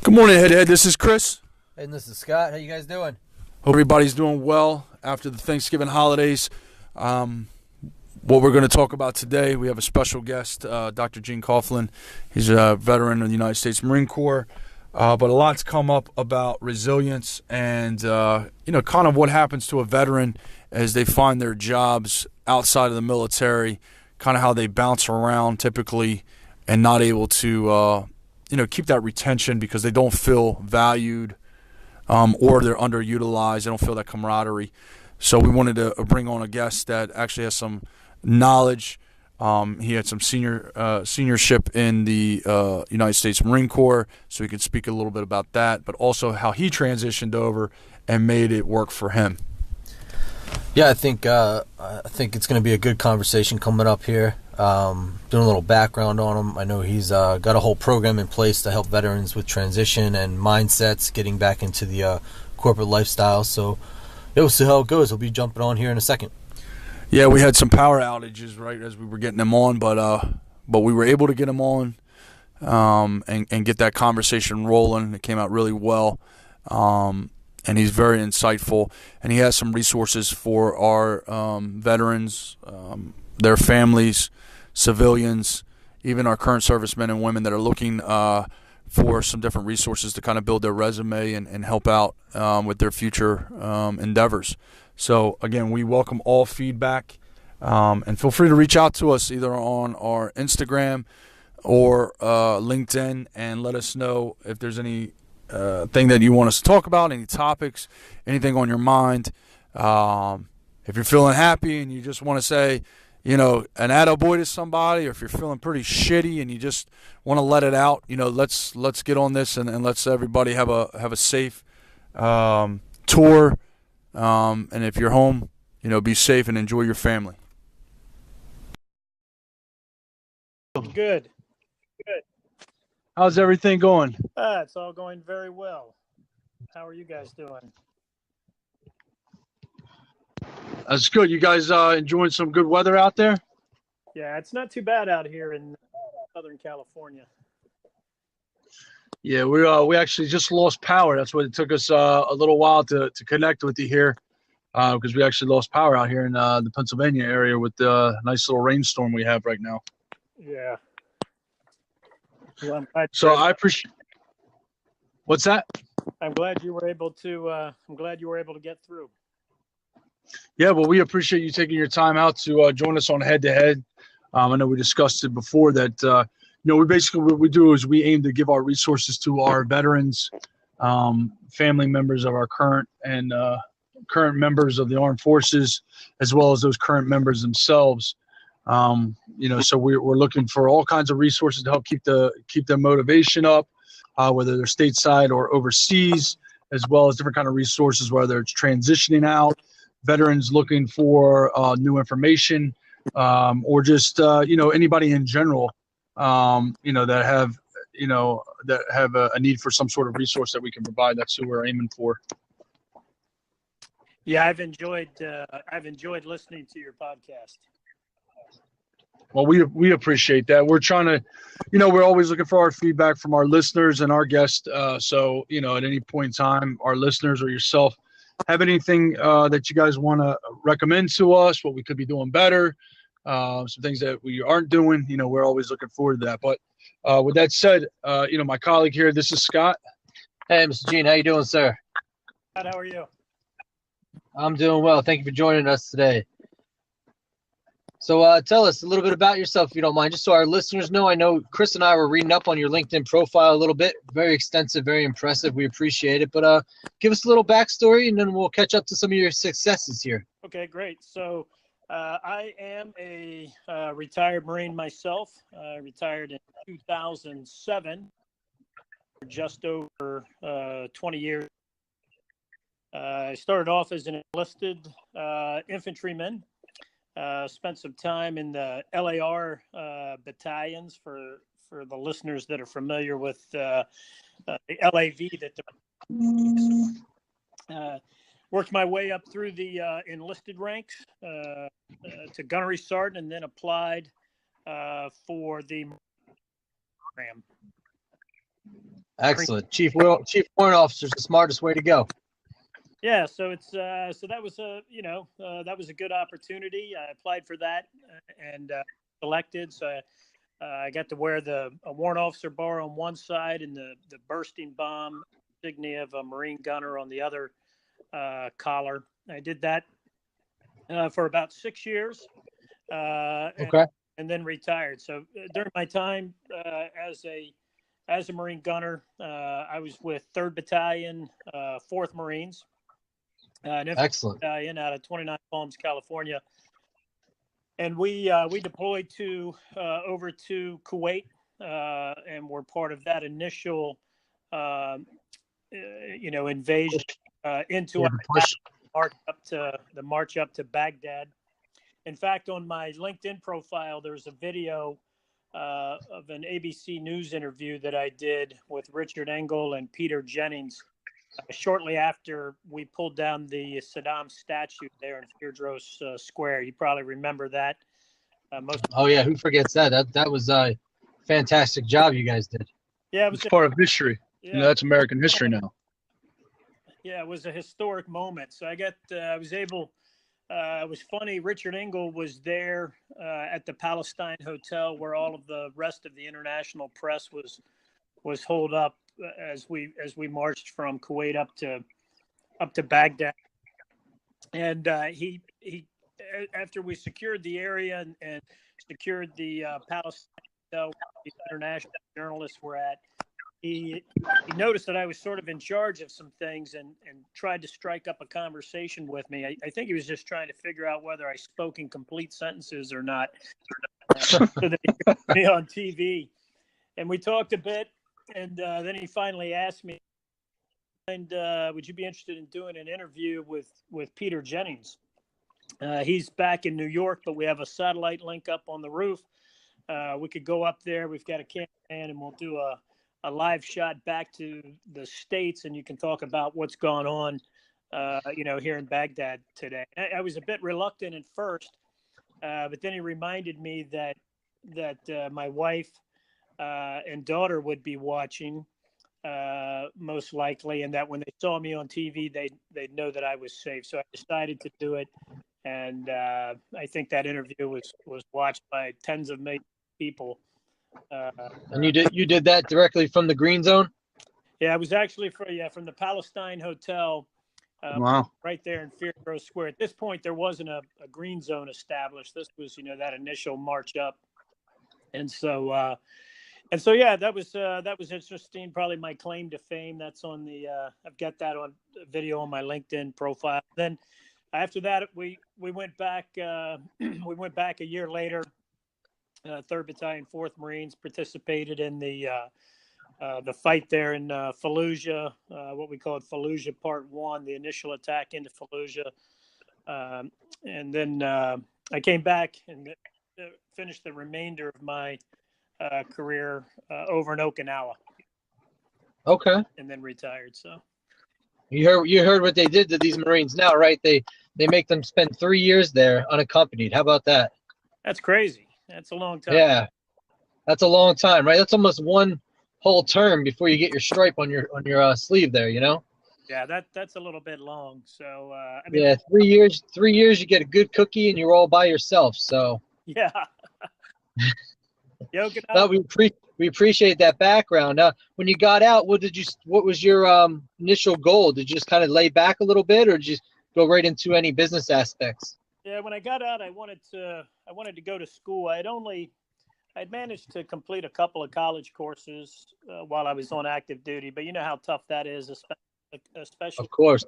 Good morning, Head2head. This is Chris. And this is Scott. How you guys doing? Hope everybody's doing well after the Thanksgiving holidays. What we're going to talk about today, we have a special guest, Dr. Coughlin. He's a veteran of the United States Marine Corps. But a lot's come up about resilience and, kind of what happens to a veteran as they find their jobs outside of the military, kind of how they bounce around typically and not able to, keep that retention because they don't feel valued or they're underutilized. They don't feel that camaraderie. So we wanted to bring on a guest that actually has some knowledge. He had some seniorship in the United States Marine Corps, so he could speak a little bit about that, but also how he transitioned over and made it work for him. Yeah, I think it's going to be a good conversation coming up here. Doing a little background on him. I know he's got a whole program in place to help veterans with transition and mindsets, getting back into the corporate lifestyle. So we'll see how it goes. He'll be jumping on here in a second. Yeah, we had some power outages right as we were getting him on, but we were able to get him on and get that conversation rolling. It came out really well, and he's very insightful. And he has some resources for our veterans, their families, civilians, even our current servicemen and women that are looking for some different resources to kind of build their resume and help out with their future endeavors. So, again, we welcome all feedback, and feel free to reach out to us either on our Instagram or LinkedIn and let us know if there's any thing that you want us to talk about, any topics, anything on your mind. If you're feeling happy and you just want to say, an attaboy to somebody, or if you're feeling pretty shitty and you just want to let it out, let's get on this and let's everybody have a safe tour. And if you're home, be safe and enjoy your family. Good. How's everything going? It's all going very well. How are you guys doing? That's good. You guys enjoying some good weather out there? Yeah, it's not too bad out here in Southern California. Yeah, we actually just lost power. That's why it took us a little while to connect with you here, because we actually lost power out here in the Pennsylvania area with the nice little rainstorm we have right now. Yeah. Well, I appreciate. What's that? I'm glad you were able to. Get through. Yeah, well, we appreciate you taking your time out to join us on Head2head. I know we discussed it before that. We basically what we do is we aim to give our resources to our veterans, family members of our current members of the armed forces, as well as those current members themselves. So we're looking for all kinds of resources to help keep their motivation up, whether they're stateside or overseas, as well as different kind of resources, whether it's transitioning out, veterans looking for new information, or just anybody in general, that have a need for some sort of resource that we can provide. That's who we're aiming for. Yeah, I've enjoyed listening to your podcast. Well, we appreciate that. We're trying to, we're always looking for our feedback from our listeners and our guests. So, at any point in time, our listeners or yourself have anything that you guys want to recommend to us, what we could be doing better, some things that we aren't doing, we're always looking forward to that. But with that said, my colleague here, this is Scott. Hey, Mr. Gene, how you doing, sir? Scott, how are you? I'm doing well. Thank you for joining us today. So tell us a little bit about yourself, if you don't mind, just so our listeners know. I know Chris and I were reading up on your LinkedIn profile a little bit. Very extensive, very impressive. We appreciate it. But give us a little backstory, and then we'll catch up to some of your successes here. Okay, great. So I am a retired Marine myself. I retired in 2007, just over 20 years. I started off as an enlisted infantryman. Spent some time in the LAR battalions for the listeners that are familiar with the LAV worked my way up through the enlisted ranks to gunnery sergeant, and then applied for the program. Excellent. Chief Warrant Officer is the smartest way to go. Yeah, so it's so that was that was a good opportunity. I applied for that and selected. So I got to wear a warrant officer bar on one side and the bursting bomb insignia of a Marine gunner on the other collar. I did that for about 6 years, Okay. and then retired. So during my time as a Marine gunner, I was with 3rd Battalion, 4th Marines. An infantry Excellent. battalion out of 29 Palms, California, and we deployed over to Kuwait, and were part of that initial, invasion into the march up to Baghdad. In fact, on my LinkedIn profile, there's a video of an ABC News interview that I did with Richard Engel and Peter Jennings. Shortly after we pulled down the Saddam statue there in Firdros Square. You probably remember that. Oh yeah, who forgets that? That was a fantastic job you guys did. Yeah, it's part of history. Yeah, that's American history now. Yeah, it was a historic moment. So it was funny. Richard Engel was there at the Palestine Hotel where all of the rest of the international press was holed up as we marched from Kuwait up to Baghdad, and he after we secured the area and secured the Palestine where the international journalists were at, he noticed that I was sort of in charge of some things and tried to strike up a conversation with me. I think he was just trying to figure out whether I spoke in complete sentences or not, so that he could put me on TV, and we talked a bit. And then he finally asked me, "And would you be interested in doing an interview with Peter Jennings? He's back in New York, but we have a satellite link up on the roof. We could go up there. We've got a cameraman, and we'll do a live shot back to the States, and you can talk about what's gone on, here in Baghdad today." I was a bit reluctant at first, but then he reminded me that my wife and daughter would be watching, most likely, and that when they saw me on TV, they'd know that I was safe. So I decided to do it, and I think that interview was watched by tens of millions of people. And you did that directly from the Green Zone? Yeah, it was actually from the Palestine Hotel. Wow. Right there in Firdros Square. At this point, there wasn't a green zone established. This was, that initial march up, and so. Yeah, that was interesting. Probably my claim to fame. That's on I've got that on video on my LinkedIn profile. Then after that, we went back. We went back a year later. 3rd Battalion, 4th Marines participated in the fight there in Fallujah, what we called Fallujah Part 1, the initial attack into Fallujah, and then I came back and finished the remainder of my career over in Okinawa. Okay. And then retired. So you heard what they did to these Marines now, right? They make them spend 3 years there unaccompanied. How about that? That's crazy. That's a long time. Yeah, that's a long time, right? That's almost one whole term before you get your stripe on your sleeve there. Yeah, that's a little bit long. So yeah, 3 years. 3 years, you get a good cookie, and you're all by yourself. So yeah. We appreciate that background. When you got out, what was your initial goal? Did you just kind of lay back a little bit, or did you go right into any business aspects? Yeah, when I got out, I wanted to go to school. I'd managed to complete a couple of college courses while I was on active duty, but you know how tough that is, especially of course.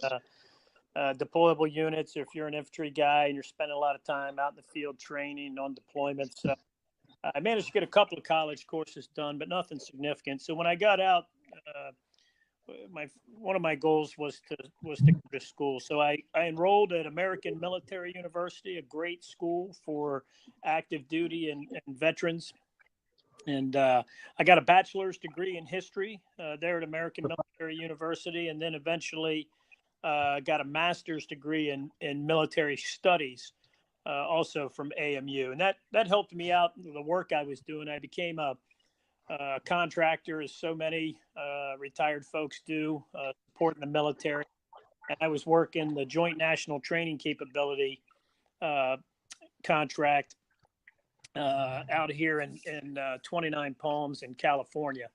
Deployable units. If you're an infantry guy and you're spending a lot of time out in the field training on deployments. So I managed to get a couple of college courses done, but nothing significant. So when I got out, one of my goals was to go to school. So I enrolled at American Military University, a great school for active duty and veterans. And I got a bachelor's degree in history there at American Military University, and then eventually got a master's degree in military studies. Also from AMU, and that helped me out in the work I was doing. I became a contractor, as so many retired folks do, supporting the military. And I was working the Joint National Training Capability contract out here in 29 Palms in California.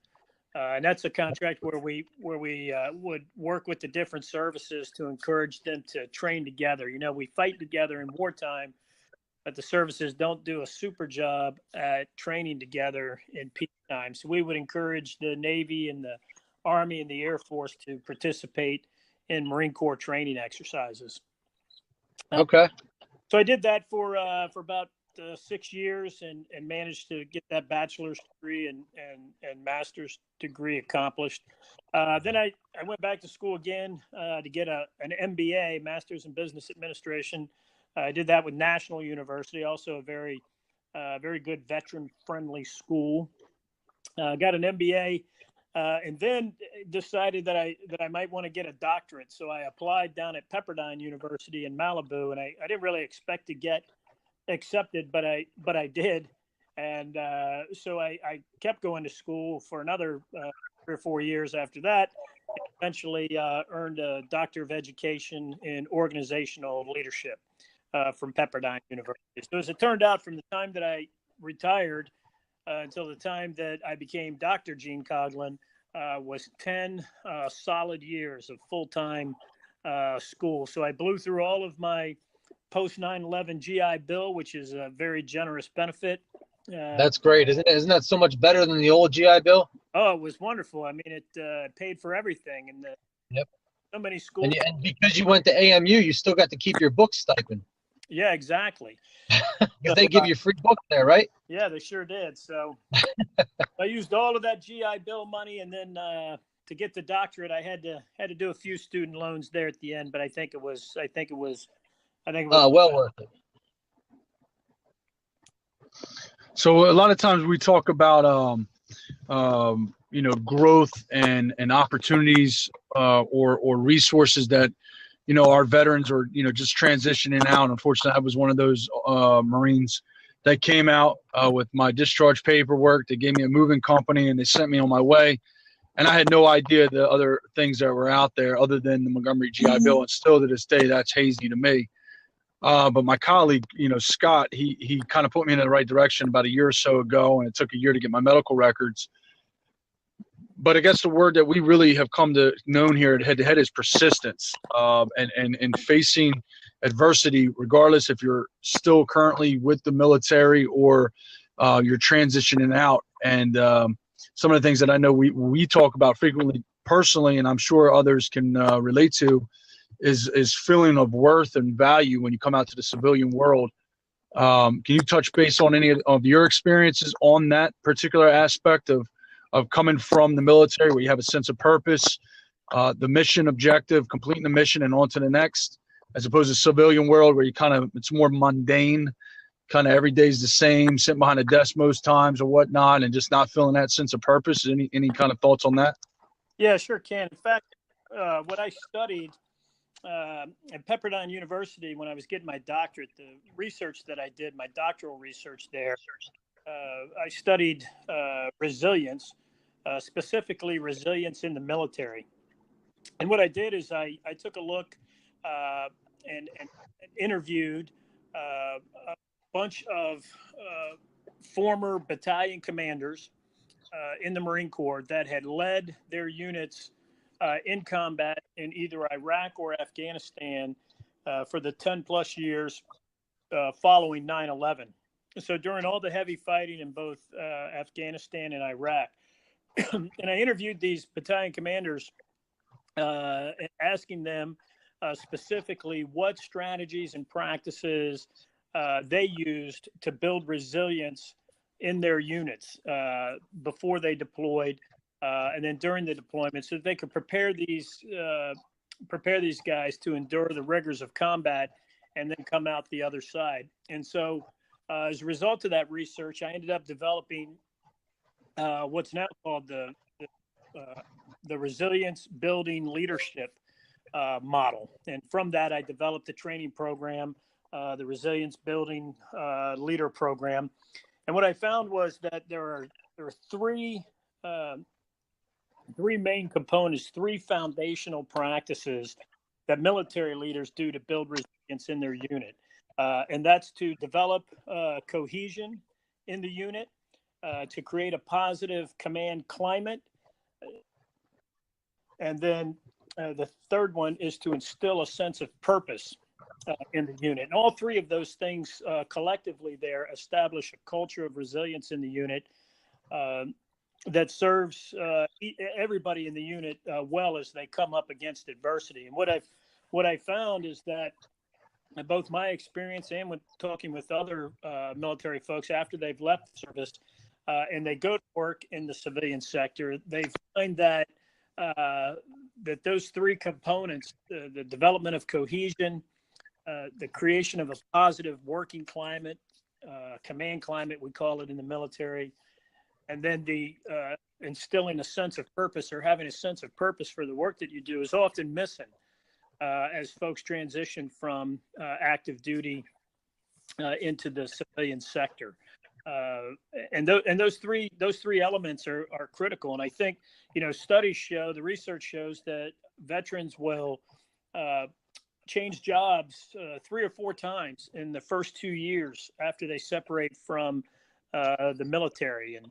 And that's a contract where we would work with the different services to encourage them to train together. You know, we fight together in wartime, but the services don't do a super job at training together in peacetime. So we would encourage the Navy and the Army and the Air Force to participate in Marine Corps training exercises. Okay. So I did that for about 6 years and managed to get that bachelor's degree and master's degree accomplished. Then I went back to school again to get an MBA, Master's in Business Administration. I did that with National University, also a very good veteran-friendly school. Got an MBA, and then decided that I might want to get a doctorate. So I applied down at Pepperdine University in Malibu, and I didn't really expect to get accepted, but I did. And so I kept going to school for another 3 or 4 years after that. Eventually earned a Doctor of Education in Organizational Leadership from Pepperdine University. So as it turned out, from the time that I retired until the time that I became Dr. Gene Coughlin was 10 solid years of full-time school. So I blew through all of my post 9/11 GI Bill, which is a very generous benefit. That's great, isn't it? Isn't that so much better than the old GI Bill? Oh, it was wonderful. I mean, it paid for everything, and Yep. So many schools. And because you went to AMU, you still got to keep your book stipend. Yeah, exactly. Because they give you free books there, right? Yeah, they sure did. So I used all of that GI Bill money, and then to get the doctorate, I had to do a few student loans there at the end. But I think it was well worth it. So a lot of times we talk about growth and opportunities or resources that our veterans are just transitioning out. Unfortunately, I was one of those Marines that came out with my discharge paperwork. They gave me a moving company and they sent me on my way. And I had no idea the other things that were out there other than the Montgomery GI Bill. And still to this day, that's hazy to me. But my colleague, Scott, he kind of put me in the right direction about a year or so ago, and it took a year to get my medical records. But I guess the word that we really have come to know here at Head2head is persistence, and facing adversity, regardless if you're still currently with the military or you're transitioning out. And some of the things that I know we talk about frequently personally, and I'm sure others can relate to, is feeling of worth and value when you come out to the civilian world. Can you touch base on any of your experiences on that particular aspect of coming from the military, where you have a sense of purpose, the mission objective, completing the mission and on to the next, as opposed to civilian world where it's more mundane, kind of every day's the same, sitting behind a desk most times or whatnot, and just not feeling that sense of purpose? Any kind of thoughts on that? Yeah, sure can. In fact, what I studied at Pepperdine University when I was getting my doctorate, the research that I did, my doctoral research there, I studied resilience, specifically resilience in the military. And what I did is I took a look and interviewed a bunch of former battalion commanders in the Marine Corps that had led their units in combat in either Iraq or Afghanistan for the 10 plus years following 9/11. So during all the heavy fighting in both Afghanistan and Iraq, and I interviewed these battalion commanders, asking them specifically what strategies and practices they used to build resilience in their units before they deployed, and then during the deployment, so that they could prepare these guys to endure the rigors of combat and then come out the other side. And so as a result of that research, I ended up developing what's now called the resilience building leadership model. And from that, I developed a training program, the resilience building leader program. And what I found was that there are three three main components, three foundational practices that military leaders do to build resilience in their unit. And that's to develop cohesion in the unit, to create a positive command climate. And then the third one is to instill a sense of purpose in the unit. And all three of those things collectively there establish a culture of resilience in the unit that serves everybody in the unit well as they come up against adversity. And what I found is that both my experience and with talking with other military folks after they've left the service and they go to work in the civilian sector, they find that that those three components, the development of cohesion, the creation of a positive working climate, command climate, we call it in the military, and then the instilling a sense of purpose or having a sense of purpose for the work that you do is often missing as folks transition from active duty into the civilian sector. And those three elements are critical. And I think, studies show, the research shows that veterans will change jobs 3 or 4 times in the first 2 years after they separate from the military. And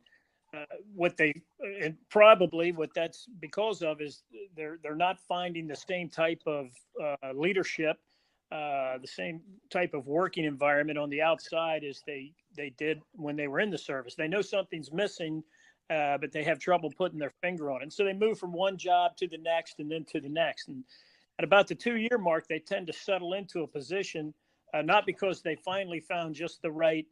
probably what that's because of is they're not finding the same type of leadership, the same type of working environment on the outside as they did when they were in the service. They know something's missing, but they have trouble putting their finger on it. And so they move from one job to the next and then to the next. And at about the 2-year mark, they tend to settle into a position, not because they finally found just the right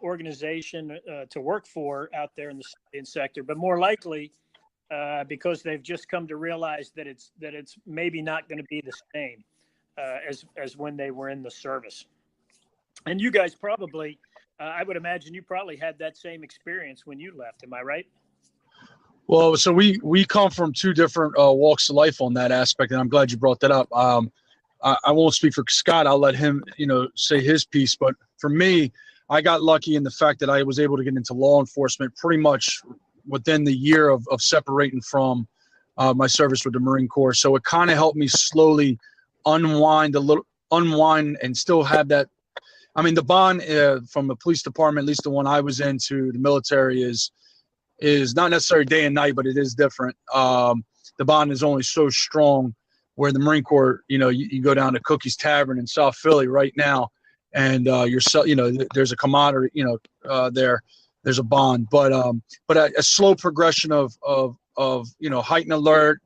organization to work for out there in the civilian sector, but more likely because they've just come to realize that it's maybe not going to be the same as when they were in the service. And you guys probably, I would imagine you probably had that same experience when you left. Am I right? Well, so we come from 2 different walks of life on that aspect, and I'm glad you brought that up. I won't speak for Scott. I'll let him, say his piece. But for me, I got lucky in the fact that I was able to get into law enforcement pretty much within the year of separating from my service with the Marine Corps. So it kind of helped me slowly unwind and still have that. I mean, the bond from the police department, at least the one I was in, to the military is not necessarily day and night, but it is different. The bond is only so strong, where the Marine Corps, you go down to Cookie's Tavern in South Philly right now, and there's a camaraderie, there's a bond, but a slow progression of heightened alert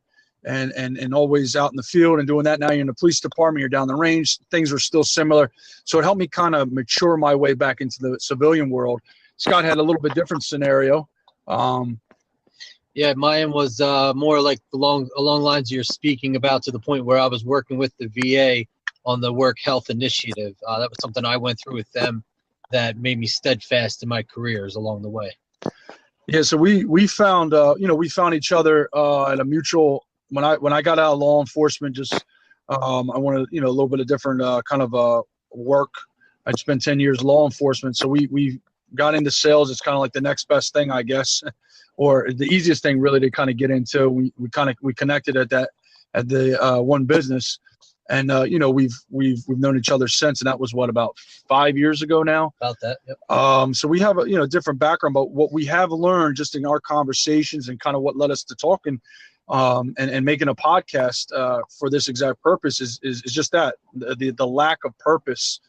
and always out in the field and doing that. Now you're in the police department, you're down the range, things are still similar. So it helped me kind of mature my way back into the civilian world. Scott had a little bit different scenario. Yeah, mine was more like along lines you're speaking about, to the point where I was working with the VA on the work health initiative. That was something I went through with them that made me steadfast in my careers along the way. Yeah, so we found each other at a mutual. When I got out of law enforcement, just I wanted a little bit of different kind of work. I'd spent 10 years law enforcement, so we got into sales. It's kind of like the next best thing, I guess, or the easiest thing really to kind of get into. We connected at the one business, and we've known each other since, and that was about 5 years ago now. About that, yep. So we have a different background, but what we have learned just in our conversations and kind of what led us to talking and making a podcast for this exact purpose is just that the lack of purpose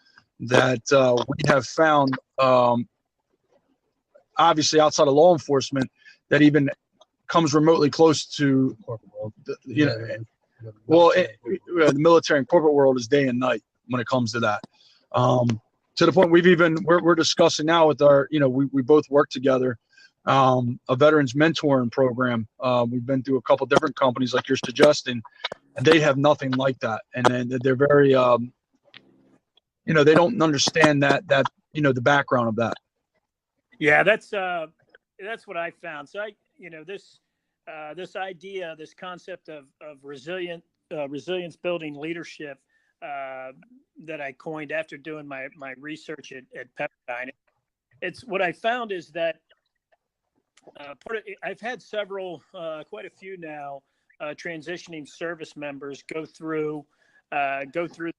that we have found, obviously outside of law enforcement, that even comes remotely close to Corporate world. the military and corporate world is day and night when it comes to that. To the point we're discussing now with our, we both work together, a veterans mentoring program. We've been through a couple different companies like you're suggesting, and they have nothing like that. And then they're very, they don't understand that the background of that. Yeah, that's what I found. So this idea, this concept of resilience building leadership that I coined after doing my research at Pepperdine. It's what I found is that I've had several, quite a few now, transitioning service members go through the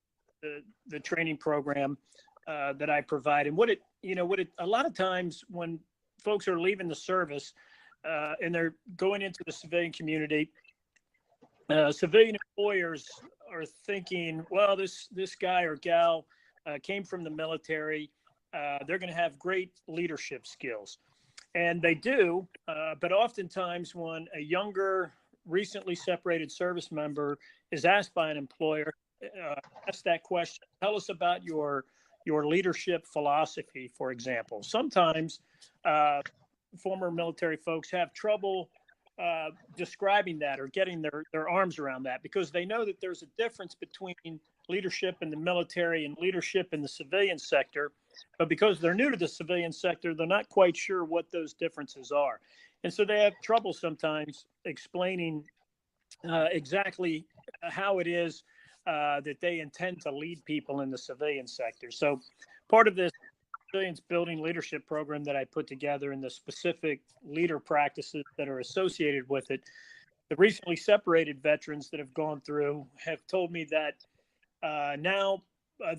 training program that I provide. And a lot of times when folks are leaving the service and they're going into the civilian community, civilian employers are thinking, well, this guy or gal came from the military. They're going to have great leadership skills. And they do, but oftentimes when a younger, recently separated service member is asked by an employer, ask that question, tell us about your leadership philosophy, for example. Sometimes former military folks have trouble describing that or getting their arms around that, because they know that there's a difference between leadership in the military and leadership in the civilian sector. But because they're new to the civilian sector, they're not quite sure what those differences are. And so they have trouble sometimes explaining exactly how it is that they intend to lead people in the civilian sector. So part of this Civilians Building Leadership program that I put together and the specific leader practices that are associated with it, the recently separated veterans that have gone through have told me that now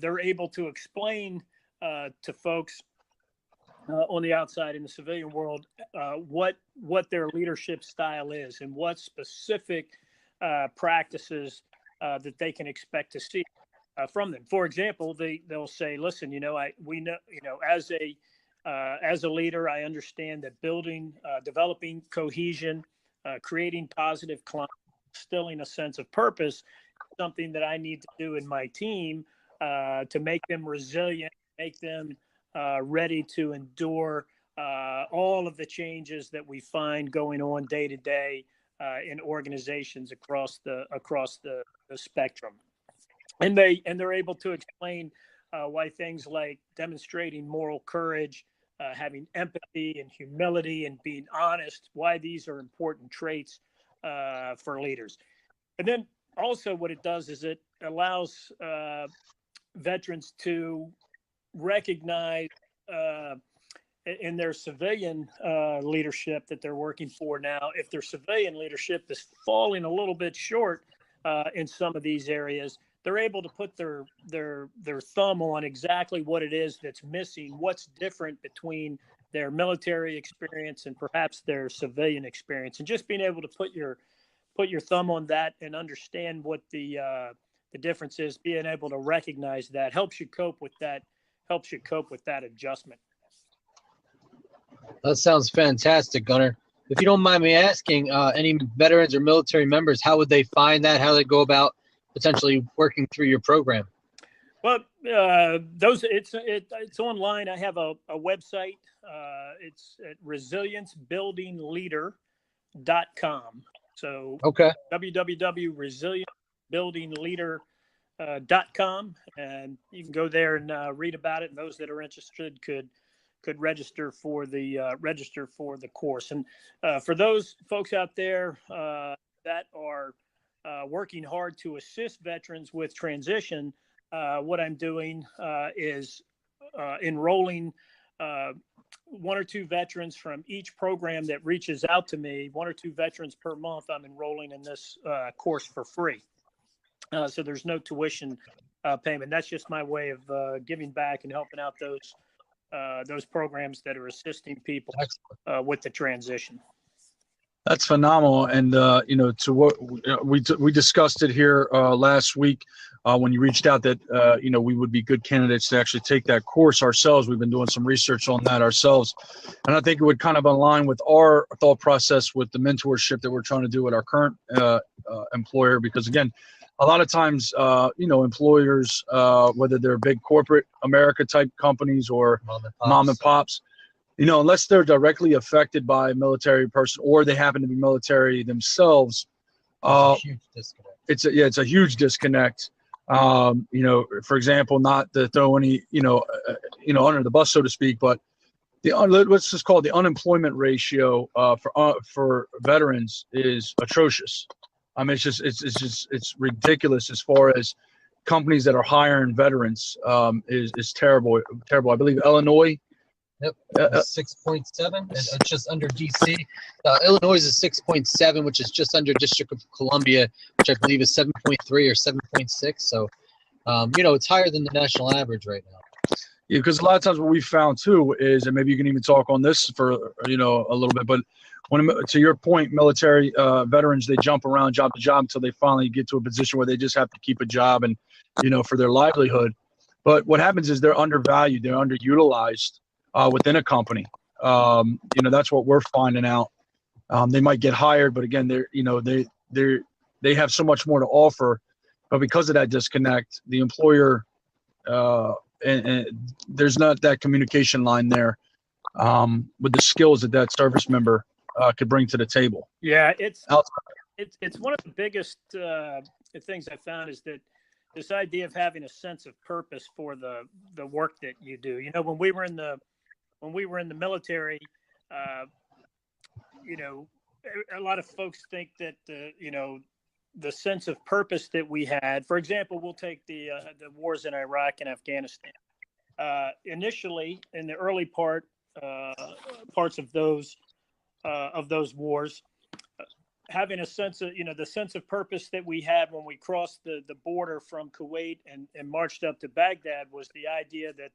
they're able to explain to folks on the outside in the civilian world what their leadership style is and what specific practices that they can expect to see from them. For example, they'll say, "Listen, we know, as a leader, I understand that developing cohesion, creating positive climate, instilling a sense of purpose, is something that I need to do in my team to make them resilient, make them ready to endure all of the changes that we find going on day to day in organizations across the spectrum." And they're able to explain why things like demonstrating moral courage, having empathy and humility and being honest, why these are important traits for leaders. And then also what it does is it allows veterans to recognize in their civilian leadership that they're working for now, if their civilian leadership is falling a little bit short in some of these areas, they're able to put their thumb on exactly what it is that's missing, what's different between their military experience and perhaps their civilian experience, and just being able to put your thumb on that and understand what the difference is, being able to recognize that helps you cope with that adjustment. That sounds fantastic, Gunnar. If you don't mind me asking, any veterans or military members, how would they find that? How do they go about potentially working through your program? Well, it's online. I have a website. It's at resiliencebuildingleader.com. So okay, www.resiliencebuildingleader.com, and you can go there and read about it. And those that are interested could register for the course. And for those folks out there that are working hard to assist veterans with transition, what I'm doing is enrolling one or two veterans from each program that reaches out to me. 1 or 2 veterans per month I'm enrolling in this course for free. So there's no tuition payment. That's just my way of giving back and helping out those programs that are assisting people with the transition. That's phenomenal. And, to what we discussed it here last week when you reached out that, we would be good candidates to actually take that course ourselves. We've been doing some research on that ourselves. And I think it would kind of align with our thought process with the mentorship that we're trying to do with our current employer. Because, again, a lot of times, employers, whether they're big corporate America type companies or mom and pops, unless they're directly affected by a military person or they happen to be military themselves, it's a huge disconnect. It's a huge disconnect. For example, not to throw any, under the bus, so to speak, but let's just call it the unemployment ratio for veterans is atrocious. I mean, it's ridiculous as far as companies that are hiring veterans is terrible. I believe Illinois Yep, 6.7, and just under DC. Illinois is 6.7, which is just under District of Columbia, which I believe is 7.3 or 7.6. So, it's higher than the national average right now. Yeah, because a lot of times what we found too is, and maybe you can even talk on this for a little bit, but to your point, military veterans, they jump around job to job until they finally get to a position where they just have to keep a job and for their livelihood. But what happens is they're undervalued, they're underutilized within a company. That's what we're finding out. They might get hired, but again, they have so much more to offer, but because of that disconnect, the employer and there's not that communication line there with the skills that service member could bring to the table. Yeah, it's one of the biggest things I found is that this idea of having a sense of purpose for the work that you do. When we were in the military, a lot of folks think that the sense of purpose that we had. For example, we'll take the wars in Iraq and Afghanistan. Initially, in the early parts of those wars, having a sense of the sense of purpose that we had when we crossed the border from Kuwait and marched up to Baghdad was the idea that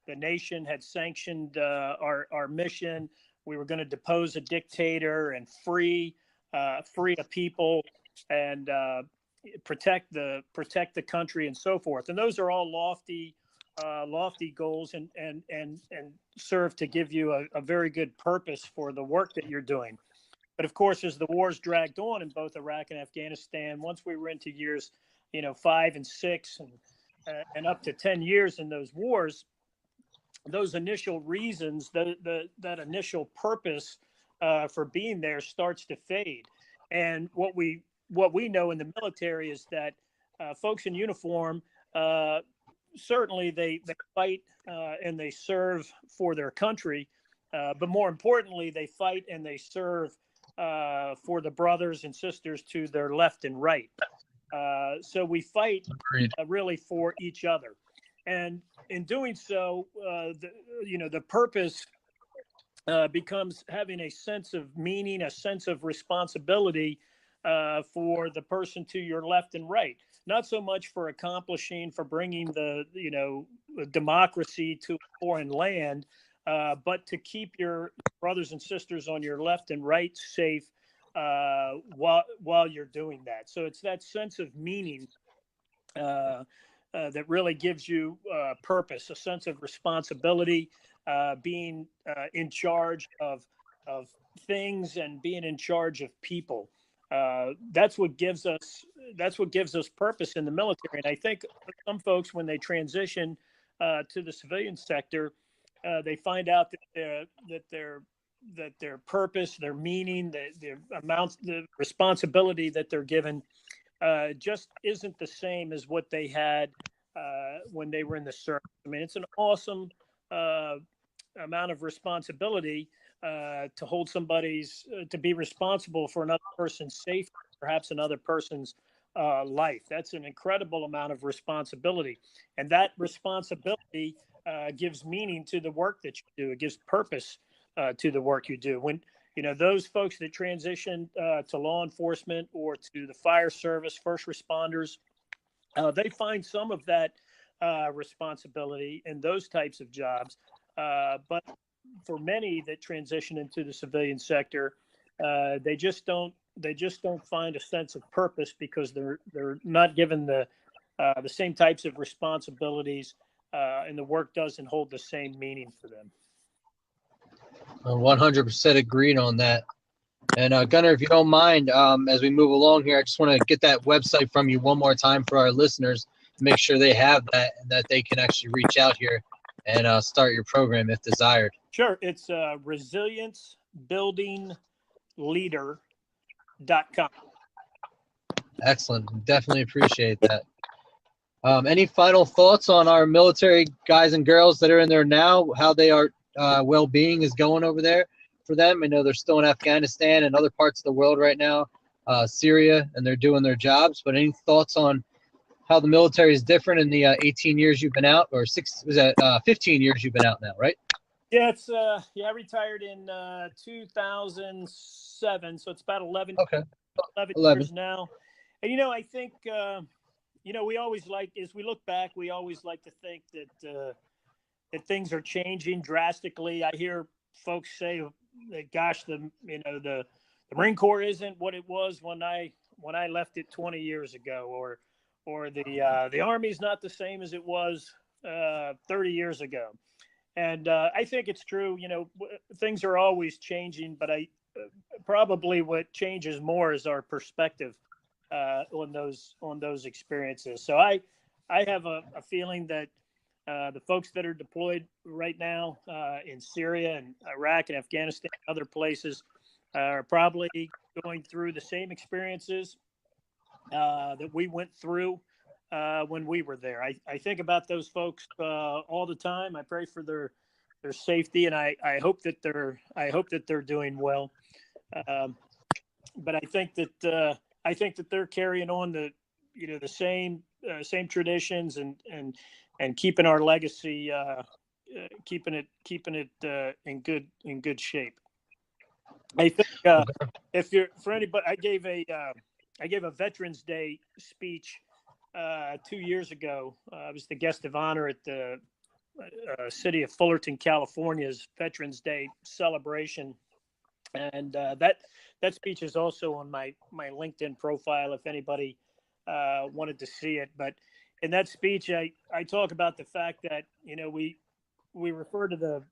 the nation had sanctioned our mission. We were going to depose a dictator and free a people and protect the country and so forth. And those are all lofty goals and serve to give you a very good purpose for the work that you're doing. But of course, as the wars dragged on in both Iraq and Afghanistan, once we were into years, 5 and 6 and up to 10 years in those wars, those initial reasons, that initial purpose for being there starts to fade. And what we know in the military is that folks in uniform, certainly they fight and they serve for their country, but more importantly, they fight and they serve for the brothers and sisters to their left and right. So we fight really for each other. And in doing so, the purpose becomes having a sense of meaning, a sense of responsibility for the person to your left and right. Not so much for bringing the democracy to a foreign land, but to keep your brothers and sisters on your left and right safe while you're doing that. So it's that sense of meaning that really gives you purpose, a sense of responsibility, being in charge of things and being in charge of people. That's what gives us purpose in the military. And I think some folks, when they transition to the civilian sector, they find out that their purpose, their meaning, the responsibility that they're given just isn't the same as what they had when they were in the service. I mean, it's an awesome amount of responsibility to hold to be responsible for another person's safety, perhaps another person's life. That's an incredible amount of responsibility. And that responsibility gives meaning to the work that you do. It gives purpose to the work you do. When those folks that transition to law enforcement or to the fire service, first responders, they find some of that responsibility in those types of jobs. But for many that transition into the civilian sector, they just don't find a sense of purpose because they're not given the same types of responsibilities, and the work doesn't hold the same meaning for them. 100% agreed on that. And Gunnar, if you don't mind, as we move along here, I just want to get that website from you one more time for our listeners to make sure they have that and that they can actually reach out here and start your program if desired. Sure. It's resiliencebuildingleader.com. Excellent. Definitely appreciate that. Any final thoughts on our military guys and girls that are in there now, how they are well-being is going over there for them? I know they're still in Afghanistan and other parts of the world right now, Syria, and they're doing their jobs. But any thoughts on how the military is different in the 18 years you've been out, or 15 years you've been out now, right? Yeah, it's I retired in 2007, so it's about 11 Okay. 11 years now. And I think we always as we look back, we always like to think that things are changing drastically. I hear folks say that, gosh, the Marine Corps isn't what it was when I left it 20 years ago, or the Army's not the same as it was 30 years ago. And I think it's true. Things are always changing, but probably what changes more is our perspective on those experiences. So I have a feeling that the folks that are deployed right now in Syria and Iraq and Afghanistan and other places are probably going through the same experiences that we went through when we were there. I think about those folks all the time. I pray for their safety, and I hope that they're doing well. But I think that they're carrying on the same traditions and keeping our legacy, keeping it in good shape. I think if you're for anybody, I gave a Veterans Day speech 2 years ago. I was the guest of honor at the city of Fullerton, California's Veterans Day celebration, and that speech is also on my LinkedIn profile if anybody wanted to see it. But in that speech, I talk about the fact that we refer to the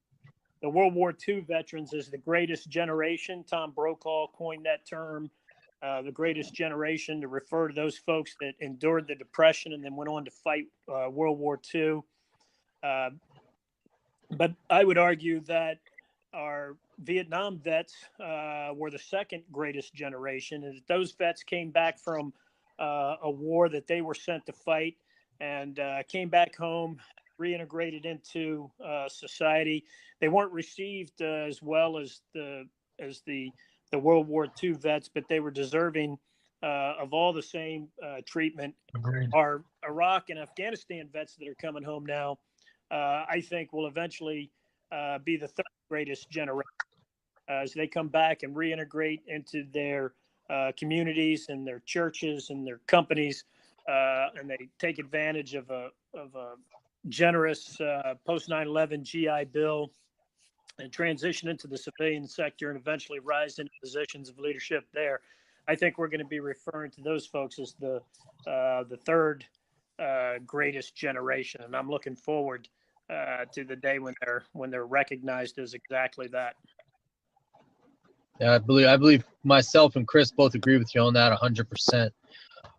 World War II veterans as the greatest generation. Tom Brokaw coined that term. The greatest generation, to refer to those folks that endured the Depression and then went on to fight World War II. But I would argue that our Vietnam vets were the second greatest generation, and those vets came back from a war that they were sent to fight and came back home, reintegrated into society. They weren't received as well as the World War II vets, but they were deserving of all the same treatment. Agreed. Our Iraq and Afghanistan vets that are coming home now, I think, will eventually be the third greatest generation as they come back and reintegrate into their communities and their churches and their companies, and they take advantage of a generous post 9/11 GI Bill and transition into the civilian sector and eventually rise into positions of leadership there. I think we're going to be referring to those folks as the third greatest generation, and I'm looking forward to the day when they're recognized as exactly that. Yeah, I believe myself and Chris both agree with you on that 100%.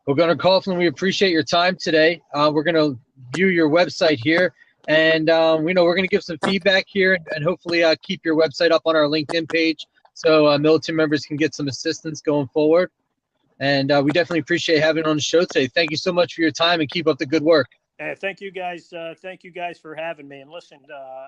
Well, Gunner Coughlin, we appreciate your time today. We're going to view your website here, and we're going to give some feedback here and hopefully keep your website up on our LinkedIn page so military members can get some assistance going forward. And we definitely appreciate having you on the show today. Thank you so much for your time, and keep up the good work. Thank you guys. Thank you guys for having me. And listen,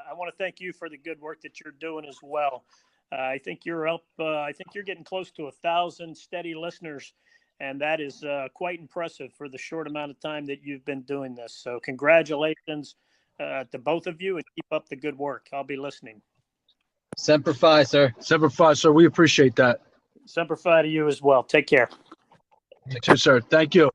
I want to thank you for the good work that you're doing as well. I think you're up. I think you're getting close to 1,000 steady listeners, and that is quite impressive for the short amount of time that you've been doing this. So congratulations to both of you, and keep up the good work. I'll be listening. Semper Fi, sir. Semper Fi, sir. We appreciate that. Semper Fi to you as well. Take care. You too, sir. Thank you.